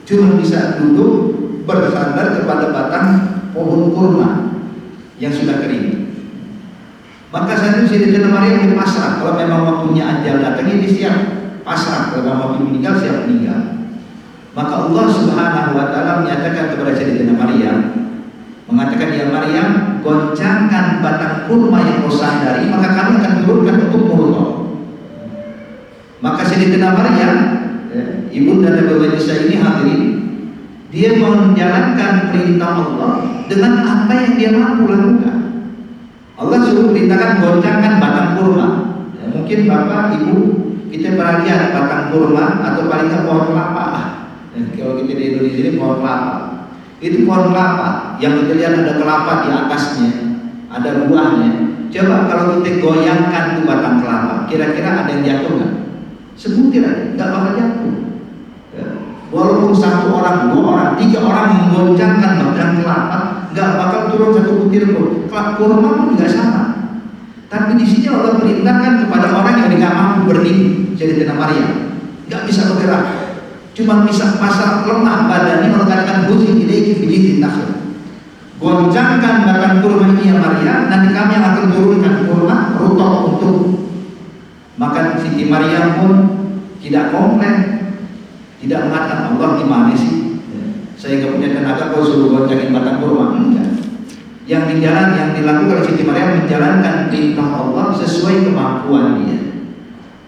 cuma bisa duduk bersandar kepada batang pohon kurma yang sudah kering. Maka saat itu Sayyidatina Maryam pasrah, kalau memang waktunya ajal datang ini siap pasrah, kalau memang waktu meninggal siap meninggal. Maka Allah Subhanahu wa taala menyatakan kepada Sayyidatina Maryam, mengatakan, ya Maryam, goncangkan batang kurma yang kau sandari, maka kami akan turunkan untuk mulut. Maka Sayyidatina Maryam, ibunda Nabi Isa ini hadirin, dia menjalankan perintah Allah dengan apa yang dia mampu lakukan. Allah suruh perintahkan goncangkan batang kurma. Ya, mungkin Bapak Ibu kita pernah lihat batang kurma atau paling tidak pohon kelapa. Kalau kita di Indonesia ini pohon kelapa. Itu pohon kelapa yang kita lihat ada kelapa di atasnya, ada buahnya. Coba kalau kita goyangkan tuh batang kelapa, kira-kira ada yang jatuh nggak? Sebutir aja, nggak bakal jatuh. Ya. Walaupun 1 orang, 2 orang, 3 orang menggoncangkan batang kelapa, nggak bakal turun 1 butir pun. Kurma pun juga sama. Tapi di sini Allah perintahkan kepada orang yang tidak mampu berdiri, Sayyidatina Maryam, nggak bisa bergerak, cuma bisa pasang lemah badannya, Allah katakan buzi ilaiki bijidin nakhl. Goncangkan batang kurma ini ya Maryam, nanti kami akan turunkan kurma rutok untuk. Maka Siti Maryam pun tidak komplain, tidak mengatakan Allah gimana sih, saya nggak punya tenaga kau suruh goncangin batang kurma. Enggak. Yang dilakukan Siti Maryam menjalankan perintah Allah sesuai kemampuan dia.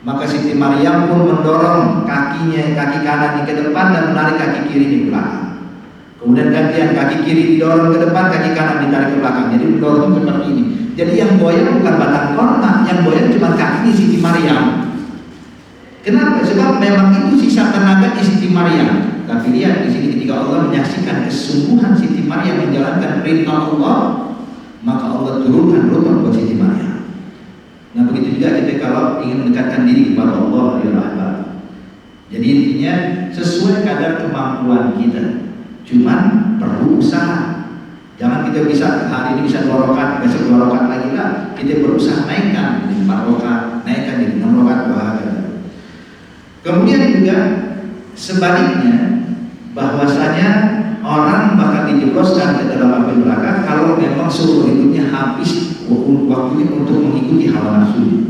Maka Siti Maryam pun mendorong kaki kanan ke depan dan menarik kaki kiri di belakang. Kemudian gantian, kaki kiri didorong ke depan, kaki kanan ditarik ke belakang. Jadi mendorong seperti ini. Jadi yang goyang bukan batang kurma, yang goyang cuma kaki Siti Maryam. Kenapa? Sebab memang itu sisa tenaga di Siti Maryam. Tapi lihat di sini ketika Allah menyaksikan kesungguhan Siti Maryam menjalankan perintah Allah, maka Allah turunkan rutan buat Siti Maryam. Nah begitu juga kita kalau ingin mendekatkan diri kepada Allah ya Rahman. Jadi intinya sesuai kadar kemampuan kita. Cuman perlu usaha. Jangan kita bisa hari ini bisa 2 rakaat, besok 2 rakaat lagi lah. Kita berusaha naikkan di 4 rakaat, naikkan di 6 rakaat bahagia. Kemudian juga sebaliknya, bahwasanya orang bakal dijebloskan ke dalam api neraka kalau memang seluruh hidupnya habis waktunya untuk mengikuti hawa nafsu.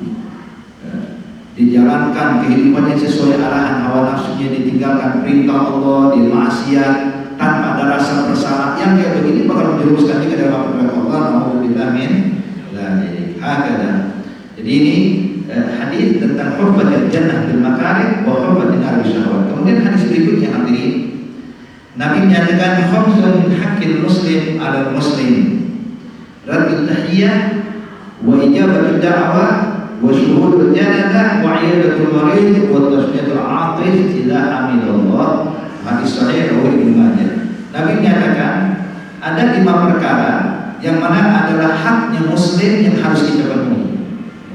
Dijalankan kehidupannya sesuai arahan hawa nafsunya, ditinggalkan perintah Allah, di maksiat tanpa ada rasa bersalah, yang kayak begini bakal menjerumuskan dia ke dalam api neraka Allah. Nauzubillah min dzalik. Jadi ini hadis tentang hubbatil jannah bil makarih wa hubbatin nar bisyahwat. Kemudian hadis berikutnya hadirin, Nabi menyatakan khamsun min haqqil muslim 'ala muslim, raddut tahiyyah wa ijabatud da'wah wa syuhudul janazah wa 'iyadatul marid wa tasmiyatul 'atis idza hamidallah. Hadis sahih riwayat Ibnu Majah. Nabi menyatakan ada 5 perkara yang mana adalah haknya muslim yang harus kita penuhi.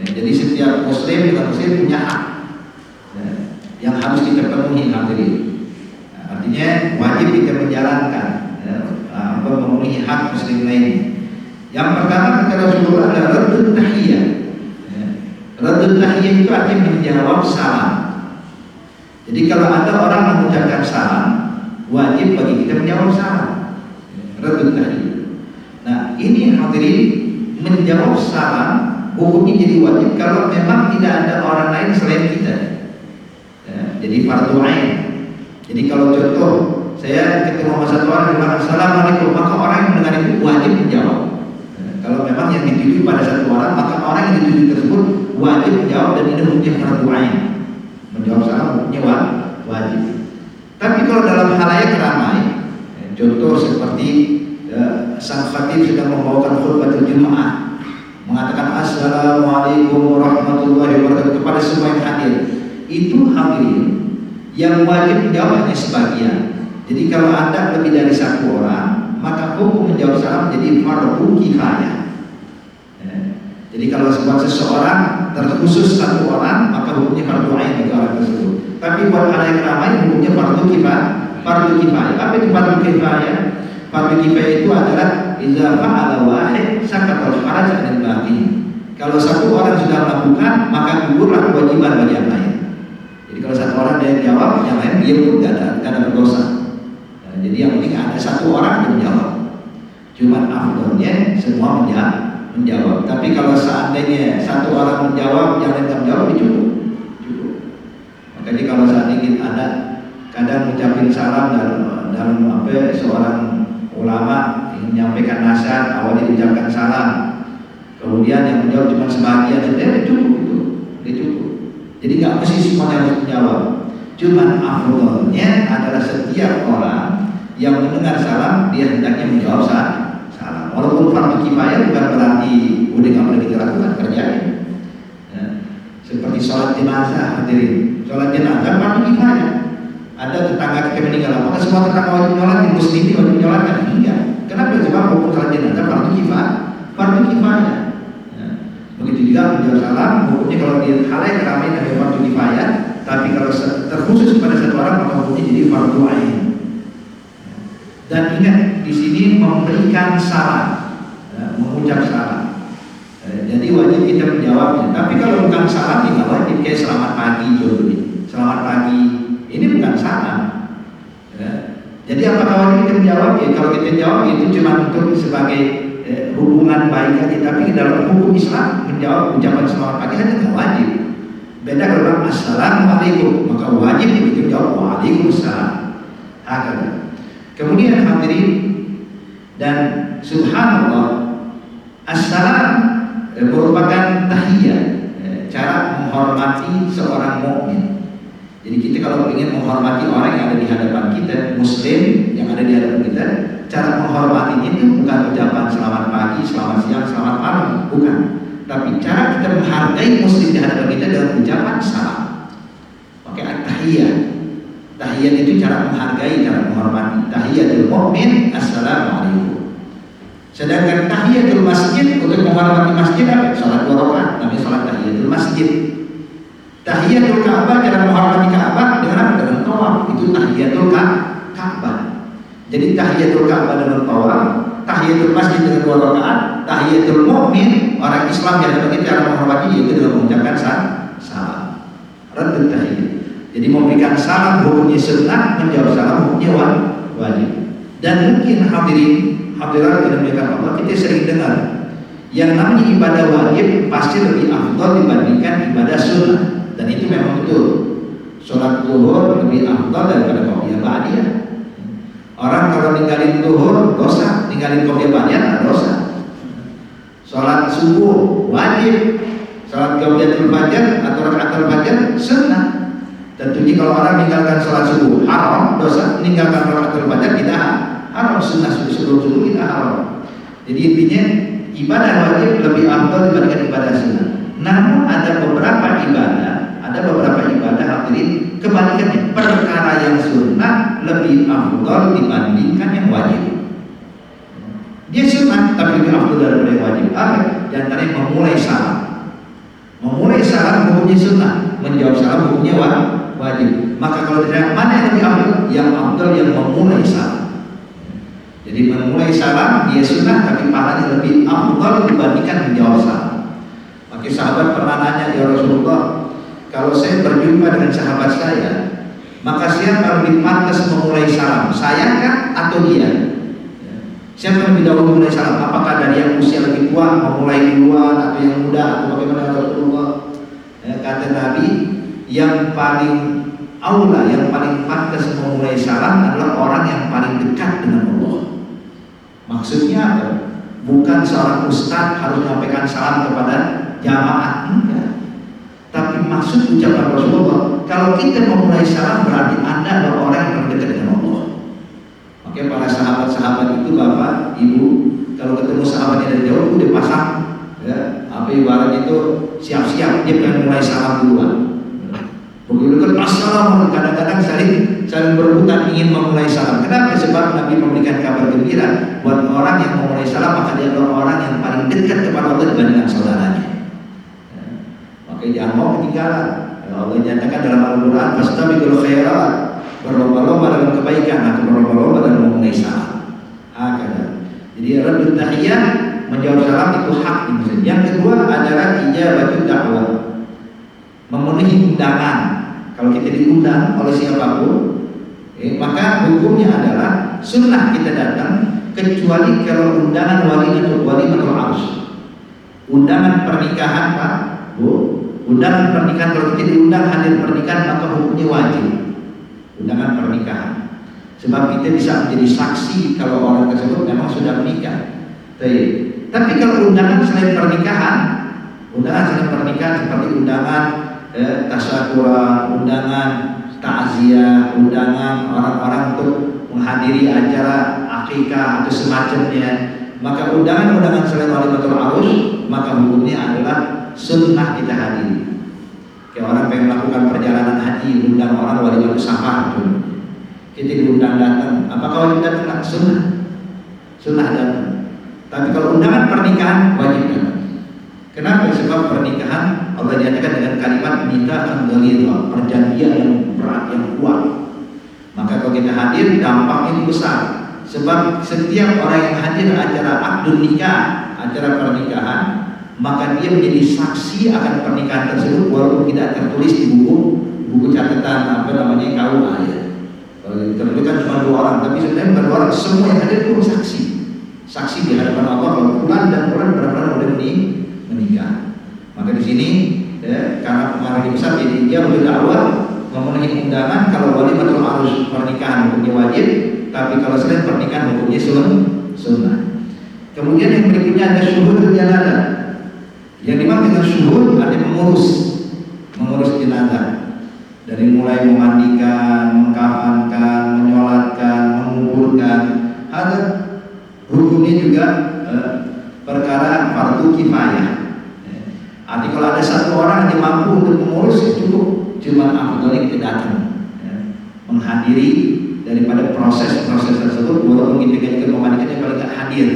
Jadi setiap muslim juga muslim punya hak. yang harus kita penuhi hadirin. Artinya wajib kita menjalankan memenuhi hak muslim lain. Yang pertama kata Rasulullah adalah raddut tahiyah. Raddut tahiyah itu artinya menjawab salam. Jadi kalau ada orang mengucapkan salam, wajib bagi kita menjawab salam. Raddut tahiyah. Nah, ini hadirin, menjawab salam hukumnya jadi wajib kalau memang tidak ada orang lain selain kita. Jadi fardu ain. Jadi kalau contoh saya ketemu sama satu orang yang bilang assalamualaikum, maka orang yang mendengar itu wajib menjawab. Kalau memang yang dituju pada satu orang, maka orang yang dituju tersebut wajib menjawab, dan ini hukumnya fardu ain. Menjawab salam hukumnya wajib. Tapi kalau dalam halayak ramai, contoh seperti sang khatib sedang membawakan khutbatul Jumat, mengatakan assalamualaikum warahmatullahi wabarakatuh kepada semua yang hadir, itu hadirin yang wajib menjawab hanya sebagian. Jadi kalau ada lebih dari satu orang, maka hukum menjawab salam jadi fardu kifayah. Jadi kalau seseorang terkhusus satu orang, maka hukumnya fardu ain bagi orang tersebut. Tapi buat halayak ramai hukumnya fardu kifayah. Apa itu fardu kifayah? Fardu kifayah itu adalah idza fa'ala wahid sakatal haraj 'anil baqi. Kalau satu orang sudah melakukan, maka gugurlah kewajiban bagi yang lain. Jadi kalau satu orang dia jawab, yang lain dia pun tidak ada berdosa. Jadi yang penting ada satu orang yang menjawab. Cuma afdalnya semua menjawab. Tapi kalau seandainya satu orang menjawab, yang lain tidak menjawab, itu cukup. Makanya kalau seandainya ada kadang mengucapkan salam dalam seorang ulama ingin menyampaikan nasihat, awalnya diucapkan salam, kemudian yang menjawab cuma sebagian, sudah cukup itu, cukup. Jadi nggak mesti semuanya harus menjawab. Cuman afdalnya adalah setiap orang yang mendengar salam dia hendaknya menjawab salam. Walaupun fardu kifayah bukan berarti udah nggak boleh kita lakukan, kerjain. Seperti sholat jenazah, hadirin. Sholat jenazah fardu kifayah. Ada tetangga kita meninggal, apakah semua tetangga wajib menyolat? Di muslim wajib menyolatkan? Enggak. Kenapa? Sebab hukum sholat jenazah fardu kifayah. Begitu juga menjawab salam, hukumnya kalau di halayak ramai namanya fardu kifayah, tapi kalau terkhusus pada satu orang maka hukumnya jadi fardu ain. Dan ingat di sini memberikan salam, mengucap salam. Jadi wajib kita menjawabnya. Tapi kalau bukan salam tidak wajib, kayak selamat pagi contohnya. Selamat pagi, ini bukan salam. Jadi apakah wajib kita menjawab? Ya kalau kita jawab itu cuma untuk sebagai hubungan baik aja, tapi dalam hukum Islam menjawab ucapan selamat pagi saja tidak wajib. Beda kalau bilang assalamualaikum, maka wajib kita jawab waalaikumsalam. Hakata. Kemudian hadirin dan subhanallah, assalam merupakan tahiyah, cara menghormati seorang mukmin. Jadi kita kalau ingin menghormati orang yang ada di hadapan kita, muslim yang ada di hadapan kita, cara menghormatinya itu bukan ucapan selamat pagi, selamat siang, selamat malam, bukan. Tapi cara kita menghargai muslim di hadapan kita dengan ucapan salam. Pakai at-tahiyah. Tahiyat itu cara menghargai, cara menghormati. Tahiyatul mukmin, assalamualaikum. Sedangkan tahiyatul masjid untuk menghormati masjid apa? Salat 2 rakaat, namanya salat tahiyatul masjid. Tahiyatul Ka'bah, cara menghormati Ka'bah dengan apa? Dengan tawaf. Itu tahiyatul Ka'bah. Jadi tahiyatul Ka'bah dengan tawaf, tahiyatul masjid dengan 2 rakaat, tahiyatul mukmin orang Islam yang ada cara menghormati yaitu dengan mengucapkan salam. Raddut tahiyat. Jadi memberikan salam hukumnya sunnah, menjawab salam hukumnya wajib. Dan mungkin hadirat yang dimuliakan Allah, kita sering dengar yang namanya ibadah wajib pasti lebih afdal dibandingkan ibadah sunnah, dan itu memang betul. Sholat zuhur lebih afdal daripada qobliyah ba'diyah. Orang kalau ninggalin zuhur dosa, ninggalin qobliyah ba'diyah dosa. Sholat subuh wajib, sholat qobliyatul fajar atau rakaatul fajar sunnah. Tentunya kalau orang meninggalkan sholat subuh haram dosa, meninggalkan rakaatul fajar tidak haram, sunnah sebelum subuh tidak haram. Jadi intinya ibadah wajib lebih afdal dibandingkan ibadah sunnah. Namun ada beberapa ibadah hadirin kebalikannya, perkara yang sunnah lebih afdal dibandingkan yang wajib. Dia sunnah tapi lebih afdal daripada yang wajib. Apa? Di antaranya memulai salam. Memulai salam hukumnya sunnah, menjawab salam hukumnya wajib. wajib. Maka kalau ditanya mana yang lebih afdal? Yang afdal yang memulai salam. Jadi memulai salam dia sunnah, tapi pahalanya lebih afdal dibandingkan menjawab salam. Maka sahabat pernah nanya, ya Rasulullah, kalau saya berjumpa dengan sahabat saya, maka siapa lebih pantas memulai salam? Saya kah atau dia? Siapa yang lebih dahulu memulai salam? Apakah dari yang usia lebih tua memulai duluan, atau yang muda, atau bagaimana Rasulullah? Kata Nabi, yang paling aula, yang paling pantas memulai salam adalah orang yang paling dekat dengan Allah. Maksudnya apa? Bukan seorang ustadz harus menyampaikan salam kepada jamaah, enggak. Tapi maksud ucapan Rasulullah, kalau kita memulai salam berarti Anda adalah orang yang terdekat dengan Allah. Makanya para sahabat-sahabat itu, bapak, ibu, kalau ketemu sahabatnya dari jauh, udah pasang, ya, apa ibarat itu siap-siap dia pengen mulai salam duluan. Begitu kan assalamualaikum, kadang-kadang saling berebutan ingin memulai salam. Kenapa? Sebab Nabi memberikan kabar gembira buat orang yang memulai salam, maka dia adalah orang yang paling dekat kepada Allah dibandingkan saudaranya. Makanya jangan mau ketinggalan. Allah nyatakan dalam Al-Quran, fastabiqul khairat, berlomba-lomba dalam kebaikan atau berlomba-lomba dalam memulai salam. Jadi radut tahiyah, menjawab salam itu hak Muslim. Yang kedua adalah ijabatul dakwah, memenuhi undangan. Kalau kita diundang oleh siapapun, maka hukumnya adalah sunnah kita datang, kecuali kalau undangan walimatul arus, undangan pernikahan, Pak, Bu, undangan pernikahan. Kalau kita diundang hadir pernikahan, maka hukumnya wajib undangan pernikahan. Sebab kita bisa menjadi saksi kalau orang tersebut memang sudah menikah. Tapi kalau undangan selain pernikahan, seperti undangan tasyakuran, undangan takziah, undangan orang-orang untuk menghadiri acara akikah atau semacamnya, maka undangan-undangan selain walimatul arus, maka hukumnya adalah sunnah kita hadiri. Kayak orang pengen melakukan perjalanan haji, undang orang walimatul safar, kita diundang datang, apakah wajib datang? Sunnah datang. Tapi kalau undangan pernikahan wajib datang. Kenapa? Sebab pernikahan Allah dinyatakan dengan kalimat nikah ghalidha, perjanjian yang berat, yang kuat. Maka kalau kita hadir, dampaknya itu besar. Sebab setiap orang yang hadir acara akdun nikah, acara pernikahan, maka dia menjadi saksi akan pernikahan tersebut, walaupun tidak tertulis di buku catatan KUA ya. Kalau tertuliskan cuma 2 orang, tapi sebenarnya bukan 2 orang, semua yang hadir itu saksi di hadapan Allah kalau fulan dan fulan benar-benar sudah menikah. Maka di sini karena pengaruh besar, jadi dia berdakwah memenuhi undangan. Kalau walimatul arus pernikahan hukumnya wajib, tapi kalau selain pernikahan hukumnya sunnah. Kemudian yang berikutnya ada syuhudul janazah. Yang dimaksud dengan syuhud artinya mengurus jenazah, dari mulai memandikan, mengkafankan, menyolatkan, menguburkan. Ada hukumnya juga perkara fardu kifayah. Arti kalau ada satu orang yang mampu untuk mengurus, cukup. Cuma afdalnya kita datang, menghadiri daripada proses-proses tersebut. Walaupun kita ikut memandikan, yang paling tidak hadir,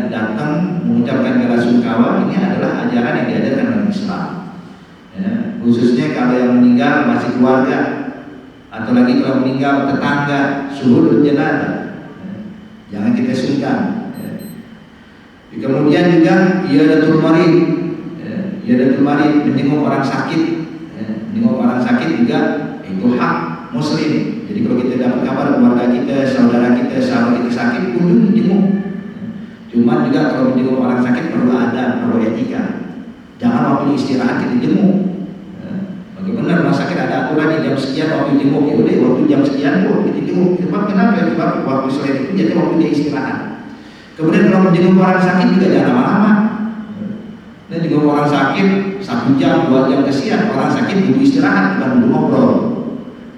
datang mengucapkan bela sungkawa. Ini adalah ajaran yang diajarkan dalam Islam. Khususnya kalau yang meninggal masih keluarga, atau lagi kalau meninggal tetangga, syuhudul janazah, jangan kita sungkan. Kemudian juga iadatul marid, menjenguk orang sakit. Menjenguk orang sakit juga itu hak muslim. Jadi kalau kita dapat kabar keluarga kita, saudara kita, sahabat kita sakit, kunjung jenguk. Cuma juga kalau menjenguk orang sakit perlu etika. Jangan waktu istirahat kita jenguk. Bagaimana rumah sakit ada aturan di jam sekian waktu jenguk, ya udah waktu jam sekian kita jenguk. Kenapa? Sebab waktu selain itu jadi waktu dia istirahat. Kemudian kalau menjenguk orang sakit juga jangan lama-lama. Dan juga orang sakit 1 jam, 2 jam kesian. Orang sakit butuh istirahat, bukan butuh ngobrol.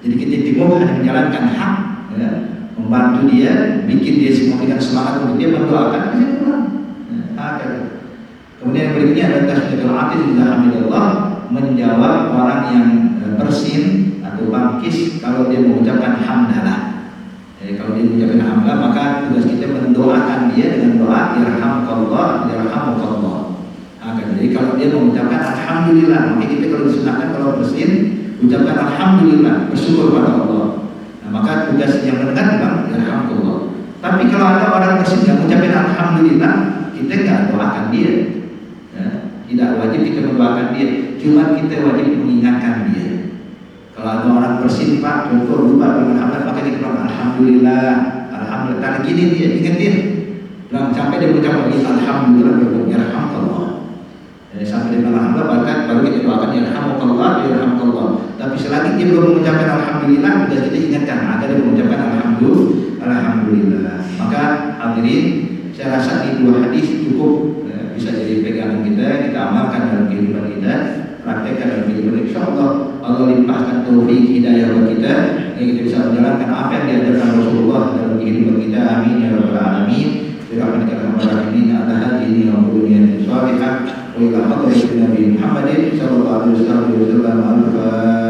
Jadi kita jenguk hanya menjalankan hak, membantu dia, bikin dia semua dengan semangat untuk dia mendoakan, dia pulang. Kemudian yang berikutnya adalah tasmiyatul atis ila hamidallah, menjawab orang yang bersin atau bangkis kalau dia mengucapkan hamdalah. Kalau dia mengucapkan hamdalah, maka tugas kita mendoakan dia dengan doa yarhamkallah, yarhamukallah. Jadi kalau dia mengucapkan alhamdulillah, maka kita kalau disunahkan kalau bersin ucapkan alhamdulillah, bersyukur pada Allah. Nah, maka tugas yang mendengar bilang yarhamkallah. Tapi kalau ada orang bersin yang mengucapkan alhamdulillah, kita nggak doakan dia. Ya, tidak wajib kita mendoakan dia, cuma kita wajib mengingatkan dia. Kalau ada orang bersin Pak, contoh lupa dengan hamdan, maka kita bilang alhamdulillah, alhamdulillah. Tadi gini dia ingat dia, bilang sampai dia mengucapkan alhamdulillah, yarhamkallah. Jadi sampai dia bilang alhamdulillah, baru kita doakan yarhamkallah, yarhamkallah. Tapi selagi dia belum mengucapkan alhamdulillah, sudah kita ingatkan agar dia mengucapkan alhamdulillah. Maka hadirin, saya rasa di dua hadis cukup bisa jadi pegangan kita amalkan dalam kehidupan kita, praktekkan dalam kehidupan. Insyaallah Allah limpahkan taufik hidayah buat kita, yang kita bisa menjalankan apa yang diajarkan Rasulullah dalam kehidupan kita. Amin ya rabbal alamin. Birahmatika ya arhamar rahimin. Ala hadhihi wa qulniyatin shalihah wa ila hadratin Nabi Muhammadin sallallahu alaihi wasallam.